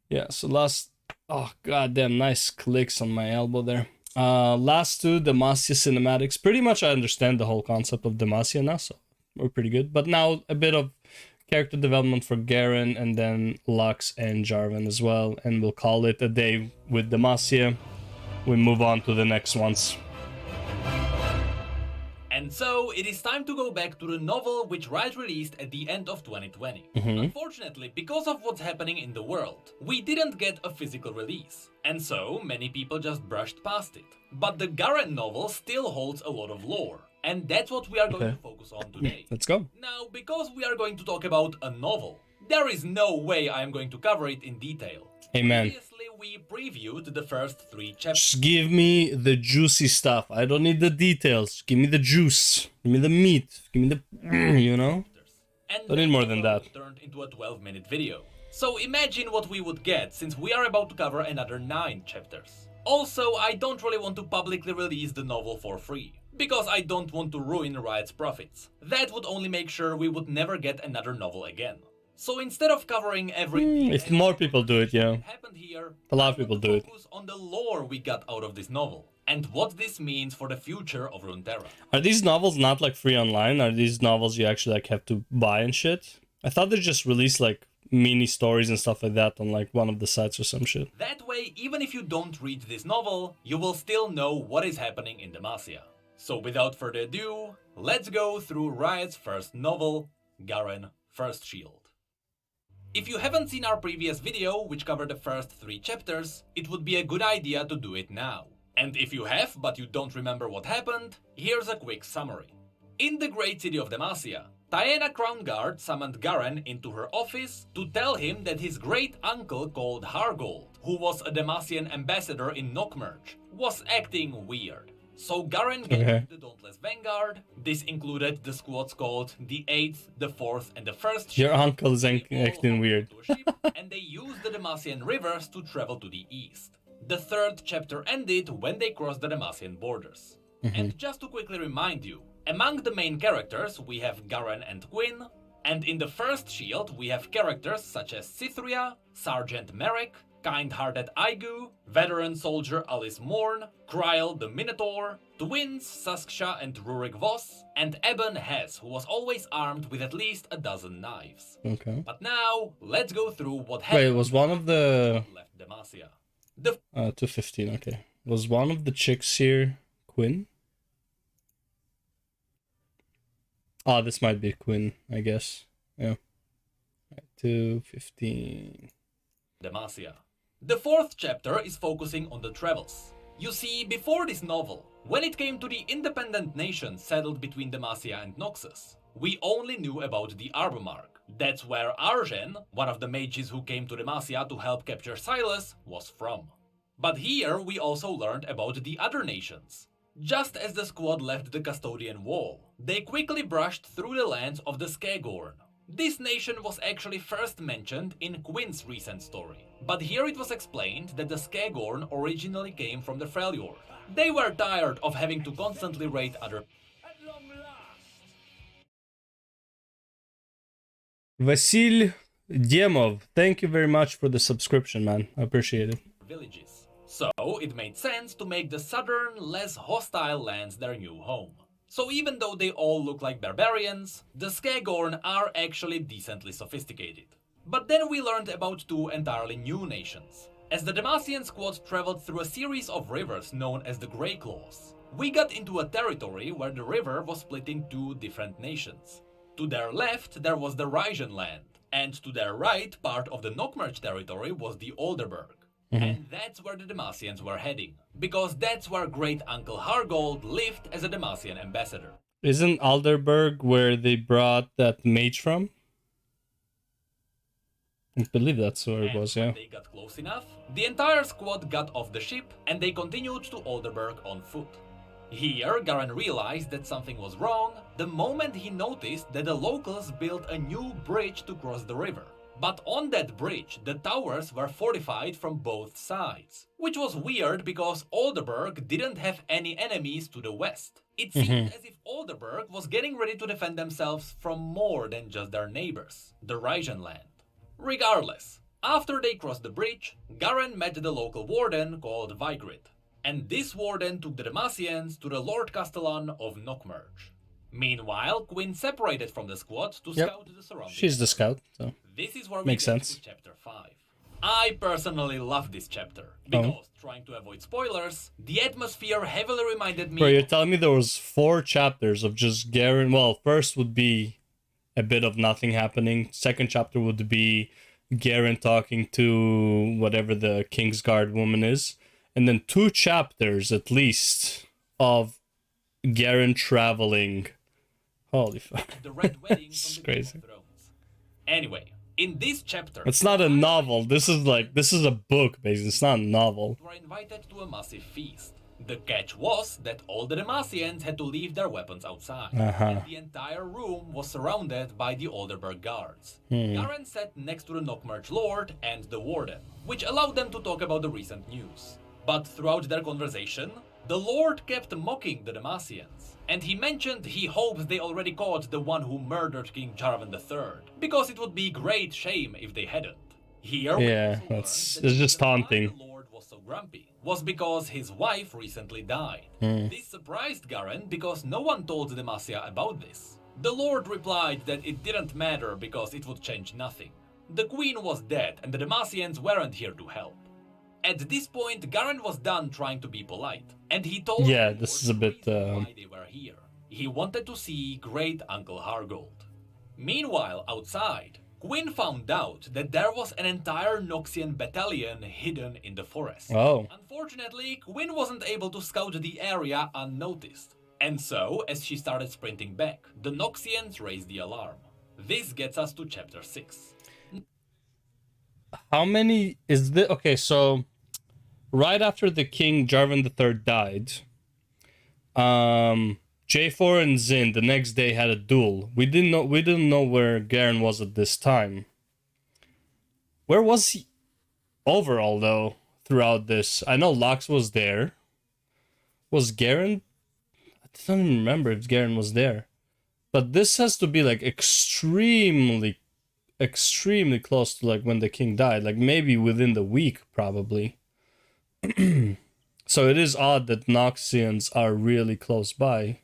Yeah, so last... Oh, goddamn, nice clicks on my elbow there. Last two, Demacia cinematics. Pretty much I understand the whole concept of Demacia now, so we're pretty good. But now a bit of character development for Garen, and then Lux and Jarvan as well. And we'll call it a day with Demacia. We move on to the next ones. And so, it is time to go back to the novel which Riot released at the end of 2020. Unfortunately, because of what's happening in the world, we didn't get a physical release. And so, many people just brushed past it. But the Garen novel still holds a lot of lore. And that's what we are going to focus on today. Let's go. Now, because we are going to talk about a novel, there is no way I am going to cover it in detail. Amen. Previously, we previewed the first 3 chapters. Just give me the juicy stuff. I don't need the details. Give me the juice. Give me the meat. Give me the... you know? And Don't need more than that. Turned into a 12-minute video. So imagine what we would get, since we are about to cover another 9 chapters. Also, I don't really want to publicly release the novel for free, because I don't want to ruin Riot's profits. That would only make sure we would never get another novel again. So instead of covering every if more people do it, yeah. happened here, A lot of people do it. focus on the lore we got out of this novel, and what this means for the future of Runeterra. Are these novels not like free online? Are these novels you actually like have to buy and shit? I thought they just released like mini stories and stuff like that on like one of the sites or some shit. That way, even if you don't read this novel, you will still know what is happening in Demacia. So without further ado, let's go through Riot's first novel, Garen First Shield. If you haven't seen our previous video, which covered the first 3 chapters, it would be a good idea to do it now. And if you have, but you don't remember what happened, here's a quick summary. In the great city of Demacia, Taena Crown Guard summoned Garen into her office to tell him that his great uncle called Hargold, who was a Demacian ambassador in Nockmerge, was acting weird. So Garen gathered the Dauntless Vanguard. This included the squads called the 8th, the 4th and the 1st. Your uncle's acting weird. And they used the Demacian rivers to travel to the east. The 3rd chapter ended when they crossed the Demacian borders. And just to quickly remind you, among the main characters we have Garen and Quinn, and in the first shield we have characters such as Cythria, Sergeant Merrick, kind-hearted Aigu, veteran soldier Alice Morn, Kryl the Minotaur, twins Sasksha and Rurik Voss, and Eben Hess, who was always armed with at least a dozen knives. Okay. But now, let's go through what happened. Wait, was one of the... left Demacia. 215, okay. Was one of the chicks here Quinn? Ah, this might be Quinn, I guess. Yeah. 215. Demacia. The 4th chapter is focusing on the travels. You see, before this novel, when it came to the independent nations settled between Demacia and Noxus, we only knew about the Arbomark. That's where Arjen, one of the mages who came to Demacia to help capture Silas, was from. But here we also learned about the other nations. Just as the squad left the Custodian Wall, they quickly brushed through the lands of the Skagorn. This nation was actually first mentioned in Quinn's recent story, but here it was explained that the Skagorn originally came from the Freljord. They were tired of having to constantly raid other Vasil Demov, thank you very much for the subscription, man. I appreciate it. villages. So it made sense to make the southern, less hostile lands their new home. So even though they all look like barbarians, the Skagorn are actually decently sophisticated. But then we learned about 2 entirely new nations. As the Demacian squad traveled through a series of rivers known as the Grey Claws, we got into a territory where the river was split in 2 different nations. To their left there was the Ryjan land, and to their right part of the Nockmerge territory was the Olderburg. And that's where the Demacians were heading, because that's where Great Uncle Hargold lived as a Demacian ambassador. Isn't Alderberg where they brought that mage from? I believe that's where it was, yeah. When they got close enough, the entire squad got off the ship and they continued to Olderburg on foot. Here, Garen realized that something was wrong the moment he noticed that the locals built a new bridge to cross the river. But on that bridge, the towers were fortified from both sides, which was weird because Olderburg didn't have any enemies to the west. It seemed as if Olderburg was getting ready to defend themselves from more than just their neighbors, the Ryjan land. Regardless, After they crossed the bridge, Garen met the local warden called Vigrid, and this warden took the Demacians to the Lord Castellan of Knockmerge. Meanwhile, Quinn separated from the squad to scout the surrounding. She's the scout, so this is where we makes get sense. to chapter 5. I personally love this chapter, because, trying to avoid spoilers, the atmosphere heavily reminded me... Bro, you're telling me there was 4 chapters of just Garen... Well, first would be a bit of nothing happening. Second chapter would be Garen talking to whatever the Kingsguard woman is. And then 2 chapters, at least, of Garen traveling. Holy fuck. The Red Wedding It's from the crazy. Game of Thrones. Anyway, in this chapter... It's not a novel. This is a book, basically. It's not a novel. ...were invited to a massive feast. The catch was that all the Demacians had to leave their weapons outside, and the entire room was surrounded by the Olderburg guards. Garen sat next to the Knockmerge Lord and the Warden, which allowed them to talk about the recent news. But throughout their conversation, the Lord kept mocking the Demacians, and he mentioned he hopes they already caught the one who murdered King Jarvan III, because it would be great shame if they hadn't. Here, Yeah, we it's learned that just the reason why taunting. the Lord was so grumpy was because his wife recently died. This surprised Garen because no one told Demacia about this. The Lord replied that it didn't matter because it would change nothing. The Queen was dead and the Demacians weren't here to help. At this point, Garen was done trying to be polite, and he told Yeah, the this Lord is a the bit, reason why they were here. He wanted to see Great Uncle Hargold. Meanwhile, outside, Quinn found out that there was an entire Noxian battalion hidden in the forest. Oh. Unfortunately, Quinn wasn't able to scout the area unnoticed. And so, as she started sprinting back, the Noxians raised the alarm. This gets us to chapter 6. How many is this? Okay, so right after the King Jarvan III died, J4 and Zin the next day had a duel. We didn't know where Garen was at this time. Where was he overall though throughout this? I know Lux was there. Was Garen? I don't even remember if Garen was there. But this has to be like extremely close to like when the king died, like maybe within the week probably. So it is odd that Noxians are really close by,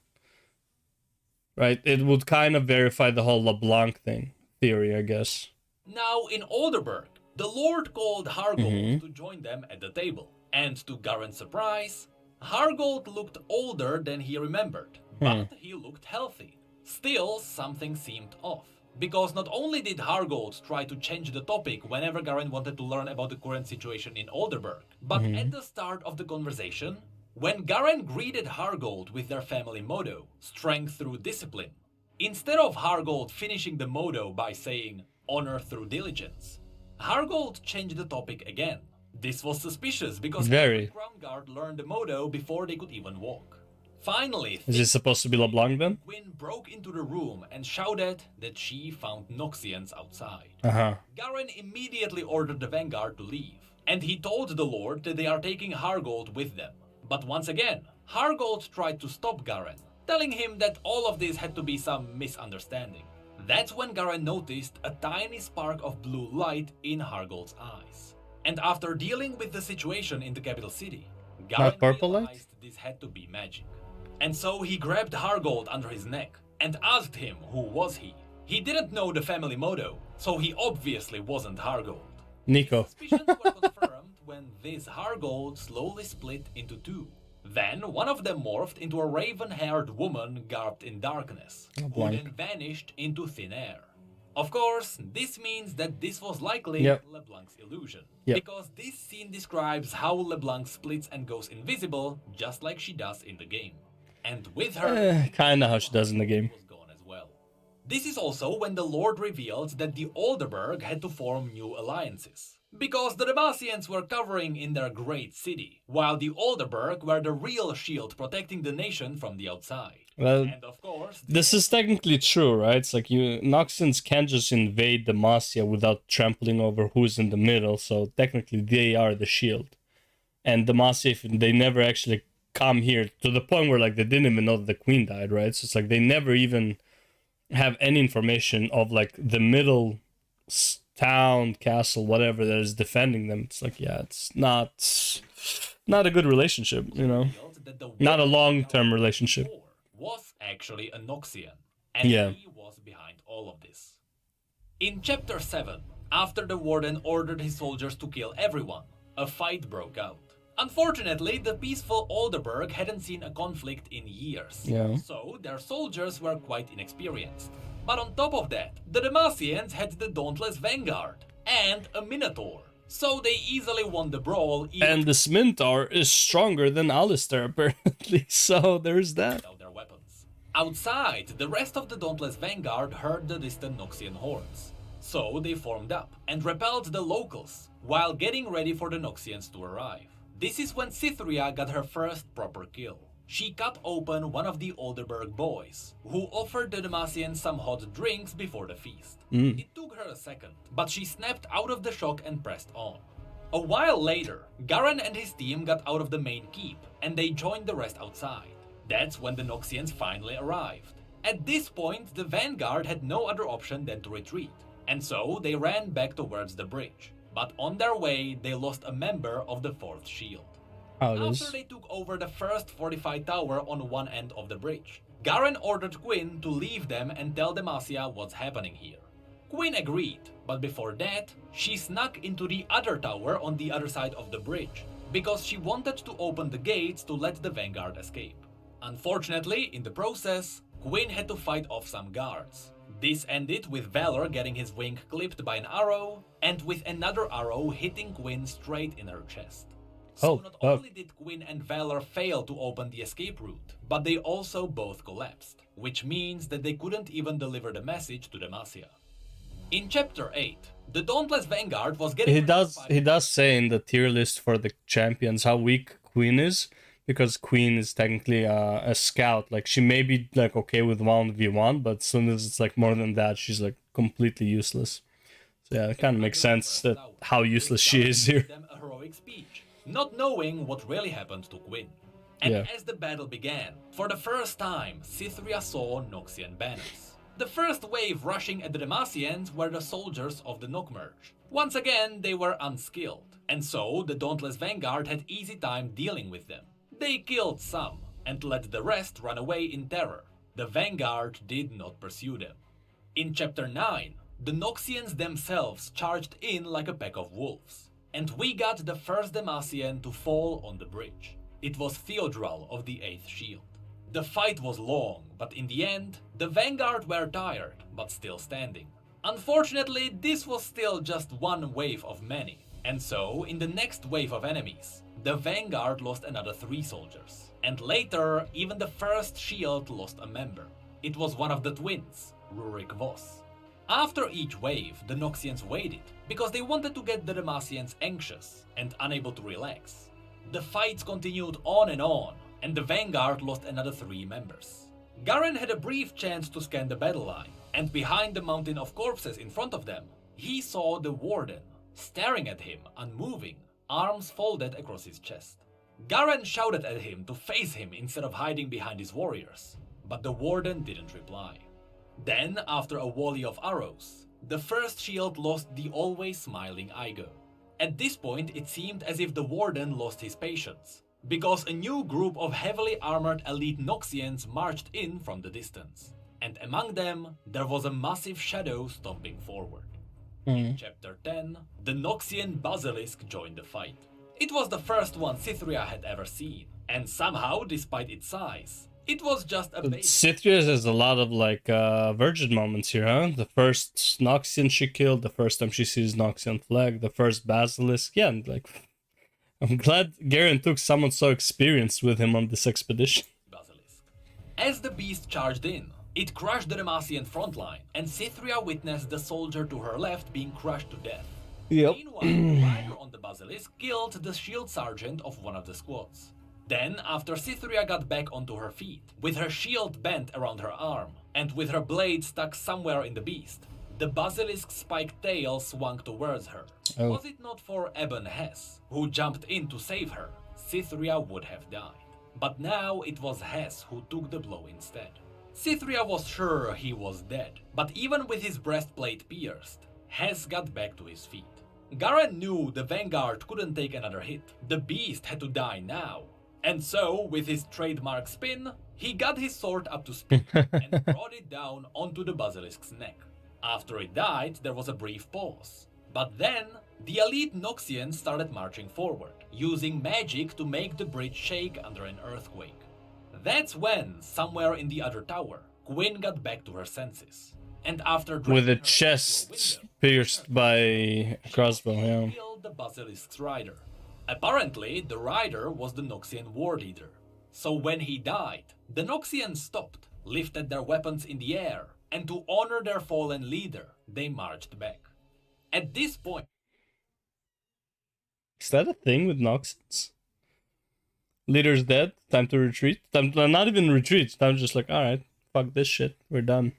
right? It would kind of verify the whole LeBlanc thing theory, I guess. Now, in Olderburg, the Lord called Hargold to join them at the table. And to Garen's surprise, Hargold looked older than he remembered, but he looked healthy. Still, something seemed off. Because not only did Hargold try to change the topic whenever Garen wanted to learn about the current situation in Olderburg, but at the start of the conversation, when Garen greeted Hargold with their family motto, Strength Through Discipline, instead of Hargold finishing the motto by saying, Honor Through Diligence, Hargold changed the topic again. This was suspicious because every Crown Guard learned the motto before they could even walk. Finally, is it supposed to be LeBlanc then? Quinn broke into the room and shouted that she found Noxians outside. Garen immediately ordered the Vanguard to leave, and he told the Lord that they are taking Hargold with them. But once again, Hargold tried to stop Garen, telling him that all of this had to be some misunderstanding. That's when Garen noticed a tiny spark of blue light in Hargold's eyes. And after dealing with the situation in the capital city, Garen realized this had to be magic. And so he grabbed Hargold under his neck and asked him who was he. He didn't know the family motto, so he obviously wasn't Hargold. Nico. Suspicions were confirmed when this Hargold slowly split into two. Then one of them morphed into a raven-haired woman garbed in darkness, who then vanished into thin air. Of course, this means that this was likely LeBlanc's illusion, because this scene describes how LeBlanc splits and goes invisible, just like she does in the game. And with her, kinda how she does in the game. Was gone as well. This is also when the Lord revealed that the Olderburg had to form new alliances. Because the Demacians were covering in their great city, while the Olderburg were the real shield protecting the nation from the outside. Well, and of course, this is technically true, right? It's like Noxians can't just invade Demacia without trampling over who's in the middle, so technically they are the shield. And Demacia, they never actually come here to the point where like they didn't even know that the queen died, right? So it's like they never even have any information of like the middle town, castle, whatever that is defending them. It's like, yeah, it's not a good relationship, you know, That the not a warden long-term relationship. was actually a Noxian, and Yeah. he was behind all of this. In Chapter 7, after the warden ordered his soldiers to kill everyone, a fight broke out. Unfortunately, the peaceful Olderburg hadn't seen a conflict in years, Yeah. so their soldiers were quite inexperienced. But on top of that, the Demacians had the Dauntless Vanguard and a Minotaur, so they easily won the brawl. And this Minotaur is stronger than Alistair, apparently, so there's that. Without their weapons. Outside, the rest of the Dauntless Vanguard heard the distant Noxian horns, so they formed up and repelled the locals while getting ready for the Noxians to arrive. This is when Cytherea got her first proper kill. She cut open one of the Olderburg boys, who offered the Demacians some hot drinks before the feast. It took her a second, but she snapped out of the shock and pressed on. A while later, Garen and his team got out of the main keep, and they joined the rest outside. That's when the Noxians finally arrived. At this point, the Vanguard had no other option than to retreat, and so they ran back towards the bridge. But on their way, they lost a member of the 4th shield. After they took over the first fortified tower on one end of the bridge, Garen ordered Quinn to leave them and tell Demacia what's happening here. Quinn agreed, but before that, she snuck into the other tower on the other side of the bridge, because she wanted to open the gates to let the Vanguard escape. Unfortunately, in the process, Quinn had to fight off some guards. This ended with Valor getting his wing clipped by an arrow, and with another arrow hitting Quinn straight in her chest. So not only did Quinn and Valor fail to open the escape route, but they also both collapsed, which means that they couldn't even deliver the message to Demacia. In Chapter 8, the Dauntless Vanguard was getting... He does say in the tier list for the champions how weak Queen is, because Queen is technically a scout. Like, she may be like okay with 1v1, but as soon as it's like more than that, she's like completely useless. So yeah, it kind of makes sense that how useless she is here. A heroic speech, not knowing what really happened to Quinn. And as the battle began, for the first time, Cytherea saw Noxian banners. The first wave rushing at the Demacians were the soldiers of the Nockmerge. Once again, they were unskilled, and so the Dauntless Vanguard had easy time dealing with them. They killed some, and let the rest run away in terror. The Vanguard did not pursue them. In Chapter 9, the Noxians themselves charged in like a pack of wolves, and we got the first Demacian to fall on the bridge. It was Theodral of the 8th Shield. The fight was long, but in the end, the Vanguard were tired, but still standing. Unfortunately, this was still just one wave of many, and so in the next wave of enemies, the Vanguard lost another 3 soldiers, and later, even the 1st Shield lost a member. It was one of the twins, Rurik Voss. After each wave, the Noxians waited, because they wanted to get the Demacians anxious and unable to relax. The fights continued on, and the Vanguard lost another 3 members. Garen had a brief chance to scan the battle line, and behind the mountain of corpses in front of them, he saw the Warden, staring at him, unmoving, arms folded across his chest. Garen shouted at him to face him instead of hiding behind his warriors, but the Warden didn't reply. Then, after a volley of arrows, the 1st shield lost the always smiling Igo. At this point, it seemed as if the Warden lost his patience, because a new group of heavily armored elite Noxians marched in from the distance, and among them, there was a massive shadow stomping forward. In Chapter 10, the Noxian Basilisk joined the fight. It was the first one Cytherea had ever seen, and somehow, despite its size, it was just a baby. Cytherea has a lot of like virgin moments here, huh? The first Noxian she killed, the first time she sees Noxian flag, the first Basilisk. Yeah, and like, I'm glad Garen took someone so experienced with him on this expedition. Basilisk. As the beast charged in, it crushed the Demacian front line, and Cytherea witnessed the soldier to her left being crushed to death. Meanwhile, the rider on the Basilisk killed the shield sergeant of one of the squads. Then, after Cytherea got back onto her feet, with her shield bent around her arm, and with her blade stuck somewhere in the beast, the Basilisk's spiked tail swung towards her. Was it not for Eben Hess, who jumped in to save her, Cytherea would have died. But now it was Hess who took the blow instead. Cytherea was sure he was dead, but even with his breastplate pierced, Hess got back to his feet. Garen knew the Vanguard couldn't take another hit. The beast had to die now. And so, with his trademark spin, he got his sword up to speed and brought it down onto the basilisk's neck. After it died, there was a brief pause. But then, the elite Noxians started marching forward, using magic to make the bridge shake under an earthquake. That's when, somewhere in the other tower, Gwyn got back to her senses. And after With a dragging her chest to a window, pierced by a crossbow, yeah. killed the basilisk's rider. Apparently, the rider was the Noxian war leader. So when he died, the Noxians stopped, lifted their weapons in the air, and to honor their fallen leader, they marched back. At this point... Is that a thing with Noxians? Leader's dead, time to retreat? Not even retreat, time just like, alright, fuck this shit, we're done.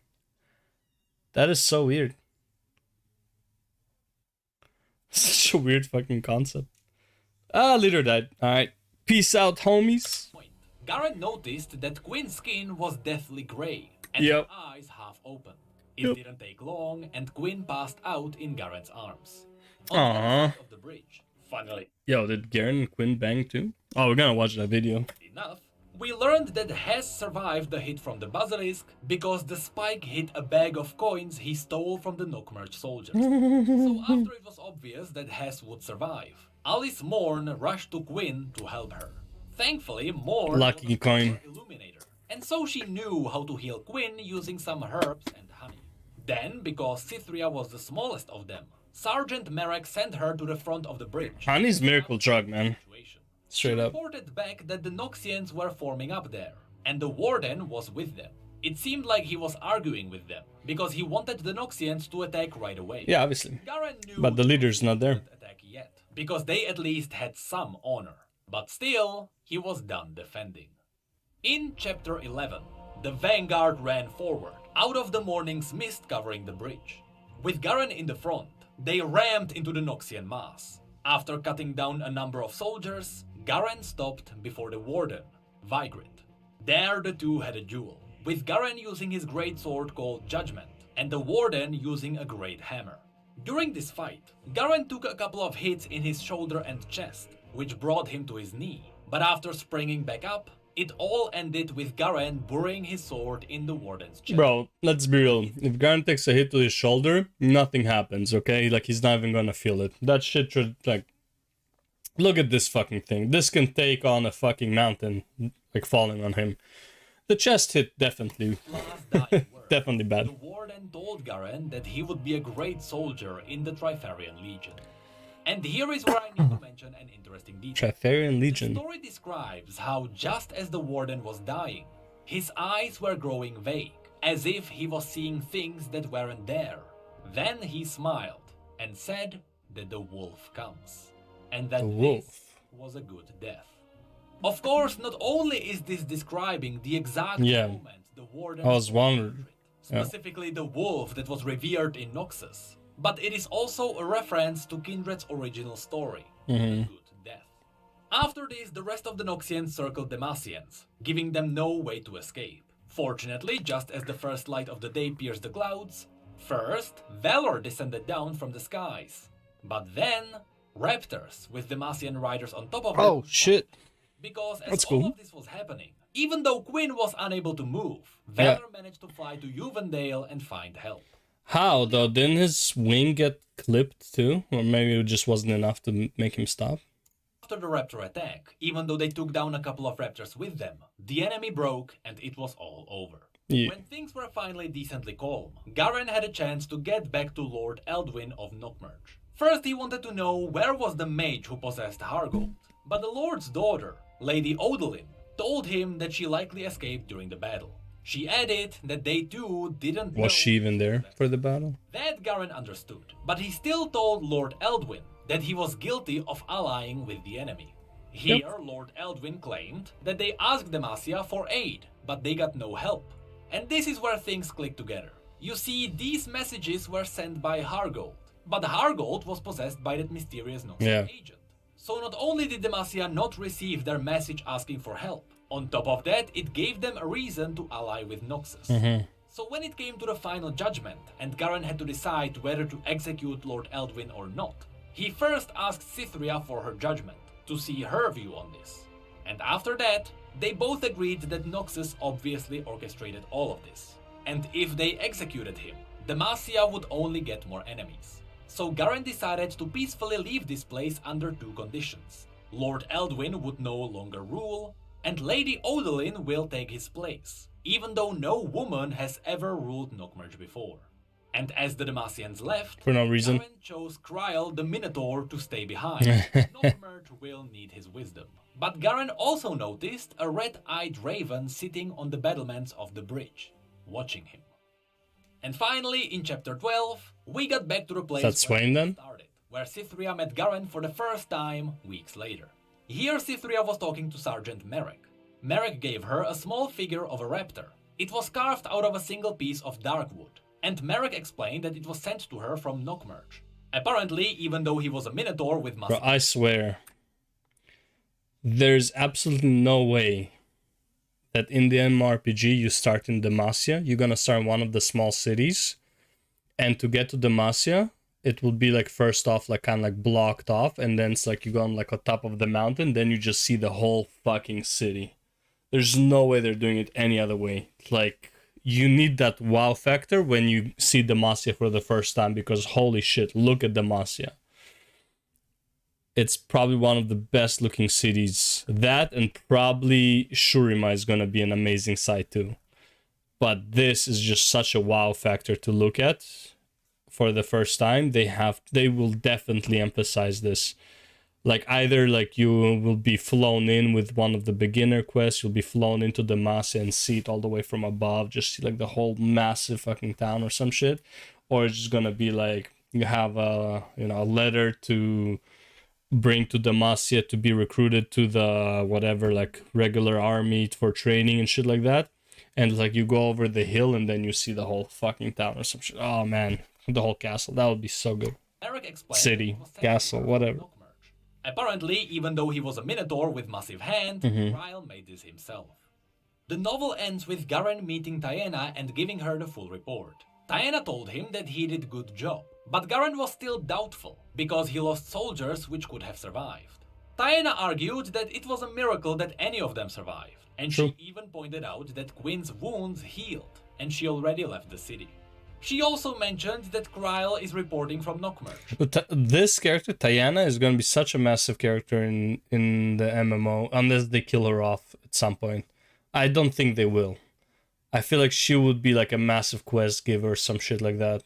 That is so weird. Such a weird fucking concept. Ah, leader died. Alright. Peace out, homies. Garen noticed that Gwyn's skin was deathly grey, and Yep. her eyes half open. It didn't take long, and Gwyn passed out in Garen's arms. On the other side of the bridge, finally Yo, did Garen and Quinn bang too? Oh, we're gonna watch that video. enough, we learned that Hess survived the hit from the basilisk because the spike hit a bag of coins he stole from the Nockmerch soldiers. So after it was obvious that Hess would survive, Alice Morn rushed to Gwyn to help her. Thankfully, Morn Lucky was a coin. illuminator, and so she knew how to heal Gwyn using some herbs and honey. Then, because Cythria was the smallest of them, Sergeant Merrick sent her to the front of the bridge. Honey's miracle drug, man. Situation. Straight She up. reported back that the Noxians were forming up there, and the Warden was with them. It seemed like he was arguing with them, because he wanted the Noxians to attack right away. Yeah, obviously. Garen knew But the leader's not there. wouldn't attack yet, because they at least had some honor. But still, he was done defending. In Chapter 11, the Vanguard ran forward, out of the morning's mist covering the bridge. With Garen in the front, they rammed into the Noxian mass. After cutting down a number of soldiers, Garen stopped before the Warden, Vigrid. There the two had a duel, with Garen using his great sword called Judgment, and the Warden using a great hammer. During this fight, Garen took a couple of hits in his shoulder and chest, which brought him to his knee. But after springing back up, it all ended with Garen burying his sword in the Warden's chest. Bro, let's be real. If Garen takes a hit to his shoulder, nothing happens, okay? Like, he's not even gonna feel it. That shit should, like... Look at this fucking thing. This can take on a fucking mountain, like, falling on him. The chest hit, definitely. Last dying word, Definitely bad. the Warden told Garen that he would be a great soldier in the Trifarian Legion. And here is where I need to mention an interesting detail. Trifarian The Legion. story describes how just as the Warden was dying, his eyes were growing vague, as if he was seeing things that weren't there. Then he smiled and said that the wolf comes, and that The wolf. this was a good death. Of course, not only is this describing the exact Yeah. moment the Warden I was wondering. Yeah. specifically the wolf that was revered in Noxus, but it is also a reference to Kindred's original story, The Good Death. After this, the rest of the Noxians circled the Demacians, giving them no way to escape. Fortunately, just as the first light of the day pierced the clouds, first, Valor descended down from the skies, but then, raptors with Demacian riders on top of them. Oh, shit. Because as That's all cool. of this was happening, even though Gwyn was unable to move, Valor managed to fly to Uvendale and find help. How, though? Didn't his wing get clipped too? Or maybe it just wasn't enough to make him stop? After the raptor attack, even though they took down a couple of raptors with them, the enemy broke and it was all over. Yeah. When things were finally decently calm, Garen had a chance to get back to Lord Eldwin of Nockmerch. First he wanted to know where was the mage who possessed Hargold, but the Lord's daughter, Lady Odalin, told him that she likely escaped during the battle. She added that they too didn't know Was she even there for the battle? that Garen understood, but he still told Lord Eldwin that he was guilty of allying with the enemy. Here, Lord Eldwin claimed that they asked Demacia for aid, but they got no help. And this is where things click together. You see, these messages were sent by Hargold, but Hargold was possessed by that mysterious Noxian agent. So not only did Demacia not receive their message asking for help, on top of that, it gave them a reason to ally with Noxus. So when it came to the final judgment, and Garen had to decide whether to execute Lord Eldwin or not, he first asked Cytherea for her judgment, to see her view on this. And after that, they both agreed that Noxus obviously orchestrated all of this. And if they executed him, Demacia would only get more enemies. So Garen decided to peacefully leave this place under two conditions. Lord Eldwin would no longer rule, and Lady Odalin will take his place, even though no woman has ever ruled Nockmerge before. And as the Demacians left, for no reason, Garen chose Kryl the Minotaur to stay behind. Nockmerge will need his wisdom. But Garen also noticed a red-eyed raven sitting on the battlements of the bridge, watching him. And finally, in chapter 12, we got back to the place where Swain then? Started, where Cytherea met Garen for the first time weeks later. Here Cytherea was talking to Sergeant Merrick. Merrick gave her a small figure of a raptor. It was carved out of a single piece of dark wood, and Merrick explained that it was sent to her from Nockmerge. Apparently, even though he was a minotaur with muscles. Bro, I swear, there's absolutely no way that in the MMORPG you start in Demacia. You're gonna start in one of the small cities, and to get to Demacia, it will be like first off like kind of like blocked off, and then it's like you go on like on top of the mountain, then you just see the whole fucking city. There's no way they're doing it any other way. Like, you need that wow factor when you see Demacia for the first time, because holy shit, look at Demacia. It's probably one of the best looking cities. That, and probably Shurima is gonna be an amazing site too. But this is just such a wow factor to look at for the first time. They will definitely emphasize this. Like, either like you will be flown in with one of the beginner quests, you'll be flown into Demacia and see it all the way from above, just see like the whole massive fucking town or some shit, or it's just gonna be like you have a letter to bring to Demacia to be recruited to the whatever like regular army for training and shit like that, and like you go over the hill and then you see the whole fucking town or some shit. Oh man, the whole castle, that would be so good. City, castle, whatever. Apparently, even though he was a minotaur with massive hand, Kryl made this himself. The novel ends with Garen meeting Taena and giving her the full report. Taena told him that he did a good job, but Garen was still doubtful, because he lost soldiers which could have survived. Taena argued that it was a miracle that any of them survived, and she even pointed out that Quinn's wounds healed, and she already left the city. She also mentioned that Kryl is reporting from Nockmerge. But this character, Taena, is going to be such a massive character in the MMO, unless they kill her off at some point. I don't think they will. I feel like she would be like a massive quest giver or some shit like that.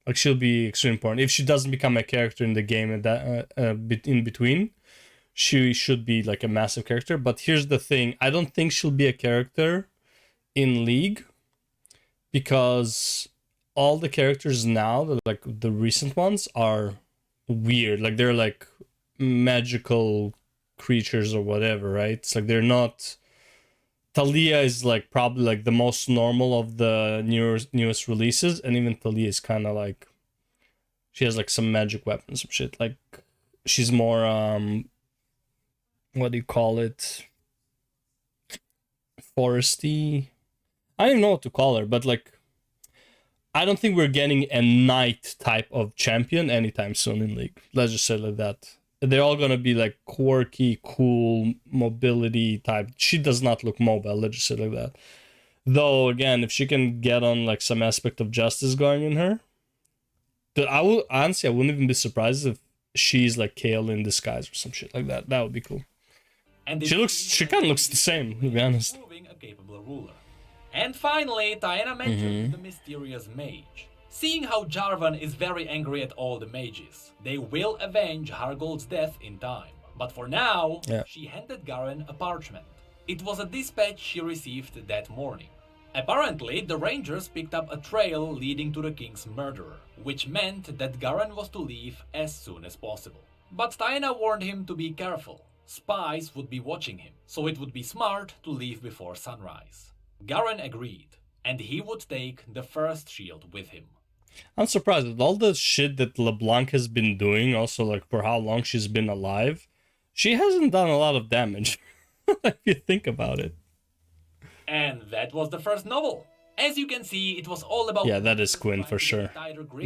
Like, she'll be extremely important. If she doesn't become a character in the game and that in between, she should be like a massive character. But here's the thing. I don't think she'll be a character in League, because all the characters now, like the recent ones, are weird. Like, they're like magical creatures or whatever, right? It's like they're not... Talia is like probably like the most normal of the newest releases, and even Talia is kind of like, she has like some magic weapons and shit. Like, she's more what do you call it, foresty? I don't even know what to call her, but like, I don't think we're getting a knight type of champion anytime soon in League. Let's just say it like that. They're all gonna be like quirky, cool, mobility type. She does not look mobile, let's just say it like that. Though, again, if she can get on like some aspect of justice going in her, I wouldn't even be surprised if she's like Kale in disguise or some shit like that. That would be cool. And she kind of looks the same, to be honest. A capable ruler. And finally, Taena mentioned the mysterious mage. Seeing how Jarvan is very angry at all the mages, they will avenge Hargold's death in time. But for now, she handed Garen a parchment. It was a dispatch she received that morning. Apparently, the Rangers picked up a trail leading to the king's murderer, which meant that Garen was to leave as soon as possible. But Taena warned him to be careful. Spies would be watching him, so it would be smart to leave before sunrise. Garen agreed, and he would take the first shield with him. I'm surprised with all the shit that LeBlanc has been doing, also like for how long she's been alive, she hasn't done a lot of damage, if you think about it. And that was the first novel. As you can see, it was all about... Yeah, that is Quinn for sure.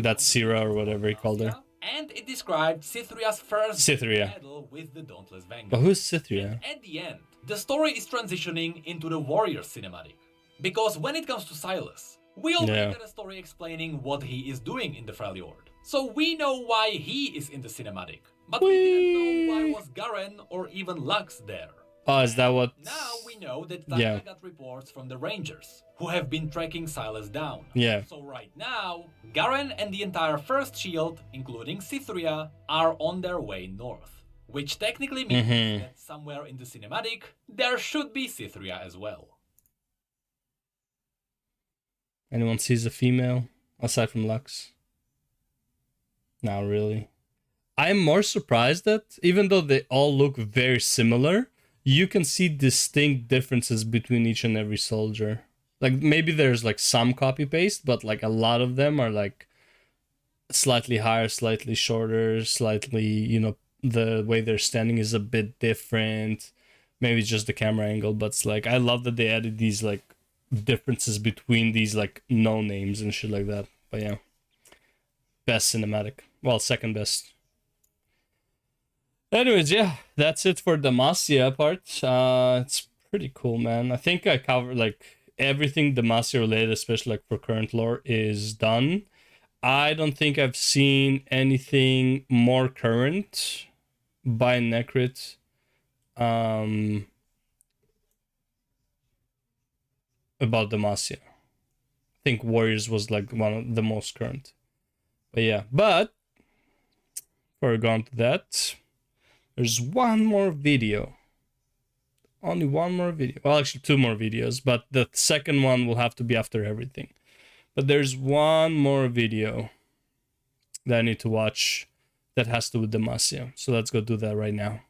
That's Syrah or whatever he called her. And it described Cythria's first Cytheria. battle with the Dauntless Vanguard. But who's Cytheria? And at the end, the story is transitioning into the Warrior cinematic. Because when it comes to Silas, we already got a story explaining what he is doing in the Freljord. So we know why he is in the cinematic. But we didn't know why was Garen or even Lux there. Oh, is that what... Now we know that Tanya got reports from the Rangers, who have been tracking Silas down. Yeah. So right now, Garen and the entire First Shield, including Cytheria, are on their way north. Which technically means that somewhere in the cinematic, there should be Cytheria as well. Anyone sees a female, aside from Lux? Not really. I'm more surprised that, even though they all look very similar, you can see distinct differences between each and every soldier. Like, maybe there's like some copy-paste, but like a lot of them are like slightly higher, slightly shorter, slightly, you know, the way they're standing is a bit different. Maybe it's just the camera angle, but it's like, I love that they added these like differences between these like no names and shit like that. But yeah, best cinematic. Well, second best. Anyways, yeah, that's it for the Demacia part. It's pretty cool, man. I think I covered like everything Demacia related, especially like for current lore, is done. I don't think I've seen anything more current by Necrit. About Demacia. I think Warriors was like one of the most current. But yeah, but before we go on to that, there's one more video. Only one more video. Well, actually two more videos, but the second one will have to be after everything. But there's one more video that I need to watch that has to do with Demacia. So let's go do that right now.